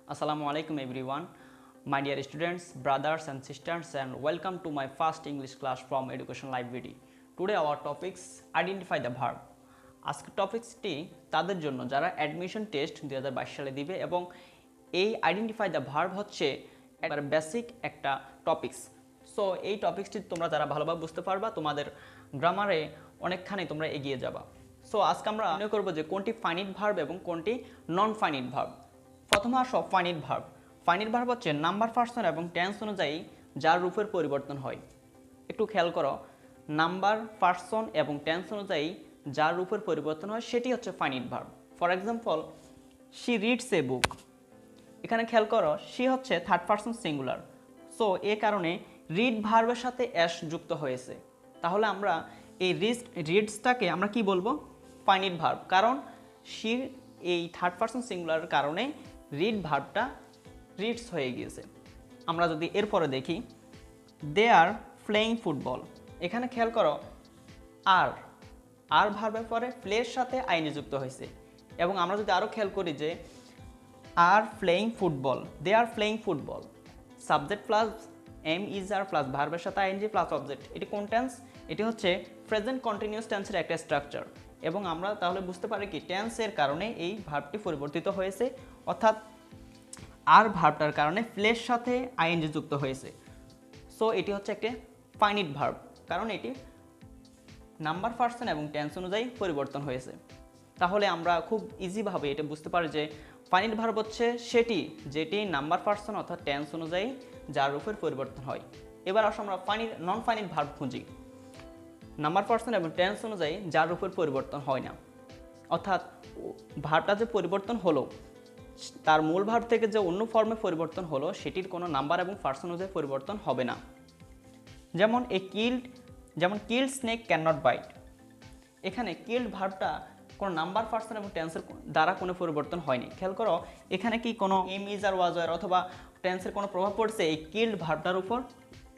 Assalamu alaikum everyone, my dear students, brothers and sisters, and welcome to my first English class from educationlivebd. Today our topics identify the verb. আজকের টপিকসটি তাদের জন্য যারা admission test 2022 সালে দিবে এবং এই identify the verb হচ্ছে একবার বেসিক একটা টপিকস। সো এই টপিকসটি তোমরা যারা ভালোভাবে বুঝতে পারবা তোমাদের গ্রামারে অনেকখানি তোমরা এগিয়ে যাবা। সো আজকে আমরা নির্ণয় করব যে কোনটি ফাইনিট ভার্ব এবং কোনটি নন ফাইনিট ভার্ব। প্রথমে আসো ফাইনিট ভার্ব। ফাইনিট ভার্ব হচ্ছে নাম্বার পার্সন এবং টেন্স অনুযায়ী যার রূপের পরিবর্তন হয়। একটু খেয়াল করো, নাম্বার পার্সন এবং টেন্স অনুযায়ী যার রূপের পরিবর্তন হয় সেটি হচ্ছে finite verb. For example, she reads a book. এখানে খেয়াল করো, শি হচ্ছে থার্ড পার্সন সিঙ্গুলার, সো এ কারণে রিড ভার্বের সাথে এস যুক্ত হয়েছে। তাহলে আমরা এই রিডসটাকে আমরা কি বলবো? ফাইনিট ভার্ব, কারণ শি এই থার্ড পার্সন সিঙ্গুলারের কারণে রিড ভার্বটা রিডস হয়ে গিয়েছে। আমরা যদি এরপরে দেখি, দে আর প্লেইং ফুটবল। এখানে খেয়াল করো, আর ভার্বের পরে প্লের সাথে আইনি যুক্ত হয়েছে। এবং আমরা যদি আরও খেয়াল করি যে are playing football, they are playing football, subject plus am is are plus ভার্বের সাথে আইএনজি প্লাস অবজেক্ট। এটি কোন টেন্স? এটি হচ্ছে প্রেজেন্ট কন্টিনিউয়াস টেন্সের একটা স্ট্রাকচার। এবং আমরা তাহলে বুঝতে পারি কি টেন্সের কারণে এই ভার্বটি পরিবর্তিত হয়েছে, অর্থাৎ আর ভার্বটার কারণে প্লের সাথে আইএনজি যুক্ত হয়েছে। সো এটি হচ্ছে একটি ফাইনিট ভার্ব, কারণ এটি নাম্বার পার্সন এবং টেন্স অনুযায়ী পরিবর্তন হয়েছে। তাহলে আমরা খুব ইজিভাবে এটা বুঝতে পারি যে ফাইনিট ভার্ব হচ্ছে সেটি যেটি নাম্বার পার্সন অর্থাৎ টেন্স অনুযায়ী যার রূপের পরিবর্তন হয়। এবার আসলে আমরা নন ফাইনিট ভার্ব খুঁজি। নাম্বার পার্সন এবং টেন্স অনুযায়ী যার রূপের পরিবর্তন হয় না, অর্থাৎ ভার্বটা যে পরিবর্তন হলো তার মূল ভার্ব থেকে যে অন্য ফর্মে পরিবর্তন হলো সেটির কোনো নাম্বার এবং পার্সন অনুযায়ী পরিবর্তন হবে না। যেমন killed snake can not byte. এখানে কিল্ড ভার্বটা কোনো নাম্বার পার্সন এবং টেন্সের দ্বারা কোনো পরিবর্তন হয়নি। খেয়াল করো, এখানে কি কোনো এম ইজ আর ওয়াজ আর অথবা টেন্সের কোনো প্রভাব পড়ছে এই কিল্ড ভার্বটার উপর?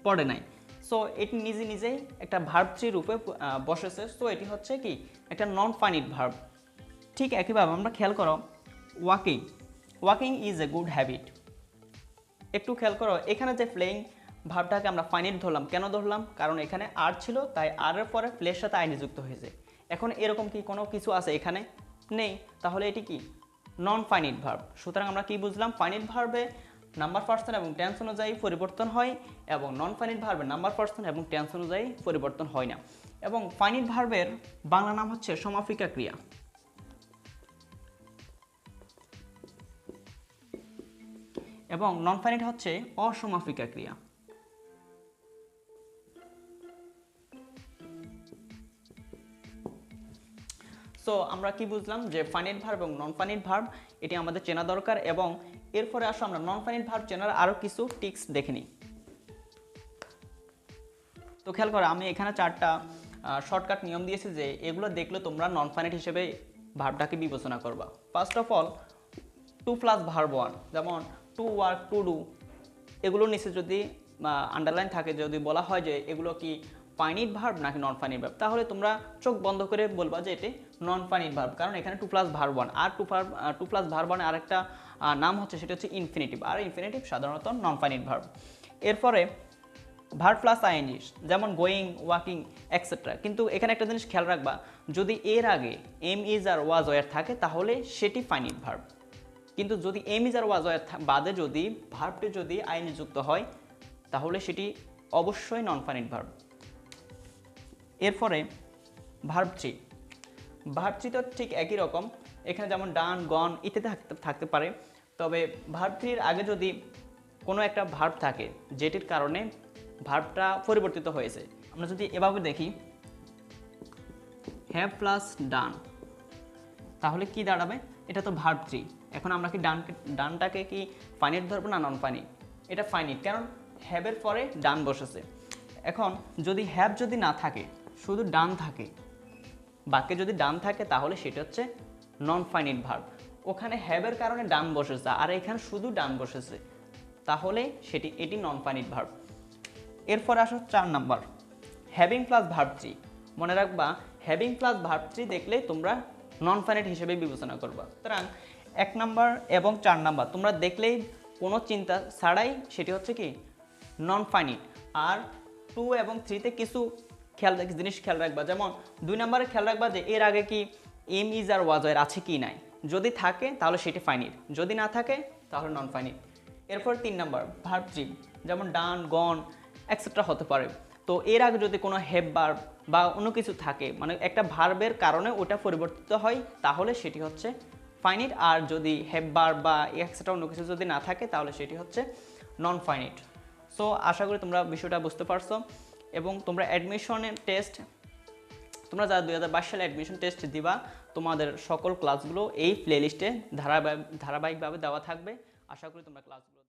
পড়ে নাই। সো এটি নিজেই একটা ভার্ব থ্রি রূপে বসেছে। সো এটি হচ্ছে কি একটা নন ফাইনিট ভার্ব। ঠিক একইভাবে আমরা খেয়াল করো, walking is a good habit. একটু খেয়াল করো, এখানে যে প্লেইং ভার্বটাকে আমরা ফাইনিট ধরলাম, কেন ধরলাম? কারণ এখানে আর ছিল, তাই আর এর পরে প্লের সাথে আইনি যুক্ত হয়েছে। এখন এরকম কি কোনো কিছু আছে? এখানে নেই, তাহলে এটি কি নন ফাইনিট ভার্ব। সুতরাং আমরা কি বুঝলাম? ফাইনিট ভার্বে নাম্বার পার্সন এবং টেন্স অনুযায়ী পরিবর্তন হয় এবং নন ফাইনিট ভার্বে নাম্বার পার্সন এবং টেন্স অনুযায়ী পরিবর্তন হয় না। এবং ফাইনিট ভার্বের বাংলা নাম হচ্ছে সমাপিকা ক্রিয়া, এবং নন ফাইনিট হচ্ছে অসমাপিকা ক্রিয়া। সো আমরা কি বুঝলাম যে ফাইনিট ভার্ব এবং নন ফাইনিট ভার্ব এটি আমাদের চেনা দরকার। এবং এরপরে আসো আমরা নন ফাইনিট ভার্ব চেনার আরও কিছু টিক্স দেখে নিই। তো খেয়াল করো, আমি এখানে 4টা শর্টকাট নিয়ম দিয়েছি যে এগুলো দেখলে তোমরা নন ফাইনিট হিসেবে ভার্বটাকে বিবেচনা করবা। First of all, to plus verb one, যেমন টু ওয়ার্ক, টু ডু, এগুলোর নিচে যদি আন্ডারলাইন থাকে, যদি বলা হয় যে এগুলো কি ফাইনিট ভার্ব নাকি নন ফাইনিট ভার্ব, তাহলে তোমরা চোখ বন্ধ করে বলবা যে এটি নন ফাইনিট ভার্ব, কারণ এখানে টু প্লাস ভার্ব ওয়ান। আর টু প্লাস ভার্ব ওয়ানের আরেকটা নাম হচ্ছে, সেটা হচ্ছে ইনফিনিটিভ, আর ইনফিনিটিভ সাধারণত নন ফাইনিট ভার্ব। এরপরে ভার্ব প্লাস আইএনজি, যেমন গোয়িং, ওয়াকিং, এক্সেট্রা। কিন্তু এখানে একটা জিনিস খেয়াল রাখবা, যদি এর আগে am is are was were থাকে তাহলে সেটি ফাইনিট ভার্ব, কিন্তু যদি am is are was were বাদে যদি ভার্বটি যদি আইএনজি যুক্ত হয় তাহলে সেটি অবশ্যই নন ফাইনিট ভার্ব। এরপরে ভার্ব থ্রি তো ঠিক একই রকম, এখানে যেমন ডান, গন ইত্যাদি থাকতে পারে। তবে ভার্ব থ্রির আগে যদি কোনো একটা ভার্ব থাকে যেটির কারণে ভার্বটা পরিবর্তিত হয়েছে, আমরা যদি এভাবে দেখি, হ্যাভ প্লাস ডান, তাহলে কি দাঁড়াবে? এটা তো ভার্ব থ্রি। এখন আমরা কি ডানটাকে কি ফাইনিট ধরবো না নন ফাইনিট? এটা ফাইনিট, কারণ হ্যাভের পরে ডান বসেছে। এখন যদি হ্যাভ যদি না থাকে, শুধু ডান থাকে, বাক্যে যদি ডান থাকে, তাহলে সেটা হচ্ছে নন ফাইনিট ভার্ব। ওখানে হ্যাভের কারণে ডান বসেছে আর এখানে শুধু ডান বসেছে, তাহলে এটি নন ফাইনিট ভার্ব। এরপরে আসো 4 number, having plus verb three. মনে রাখবা, হ্যাভিং প্লাস ভার্ব থ্রি দেখলে তোমরা নন ফাইনিট হিসেবে বিবেচনা করবা। সুতরাং 1 নাম্বার এবং 4 নাম্বার তোমরা দেখলেই কোনো চিন্তা ছাড়াই সেটি হচ্ছে কি নন ফাইনিট। আর 2 এবং 3 তে কিছু জিনিস খেয়াল রাখবা, যেমন 2 নাম্বারে খেয়াল রাখবা যে এর আগে কি এম ইজ আর ওয়াজ এর আছে কি নাই, যদি থাকে তাহলে সেটি ফাইনিট, যদি না থাকে তাহলে নন ফাইনিট। এরপর 3 নাম্বার ভার্ব 3, যেমন ডান, গন এক্সেট্রা হতে পারে। তো এর আগে যদি কোনো হ্যাভ ভার্ব বা অন্য কিছু থাকে, মানে একটা ভার্বের কারণে ওটা পরিবর্তিত হয়, তাহলে সেটি হচ্ছে ফাইনিট। আর যদি হ্যাভ ভার্ব বা এক্সেট্রা অন্য কিছু যদি না থাকে তাহলে সেটি হচ্ছে নন ফাইনিট। সো আশা করি তোমরা বিষয়টা বুঝতে পারছো। এবং তোমরা অ্যাডমিশনের টেস্ট, তোমরা যারা 2022 সালে অ্যাডমিশন টেস্ট দিবা, তোমাদের সকল ক্লাসগুলো এই প্লেলিস্টে ধারাবাহিকভাবে দেওয়া থাকবে। আশা করি তোমরা ক্লাসগুলো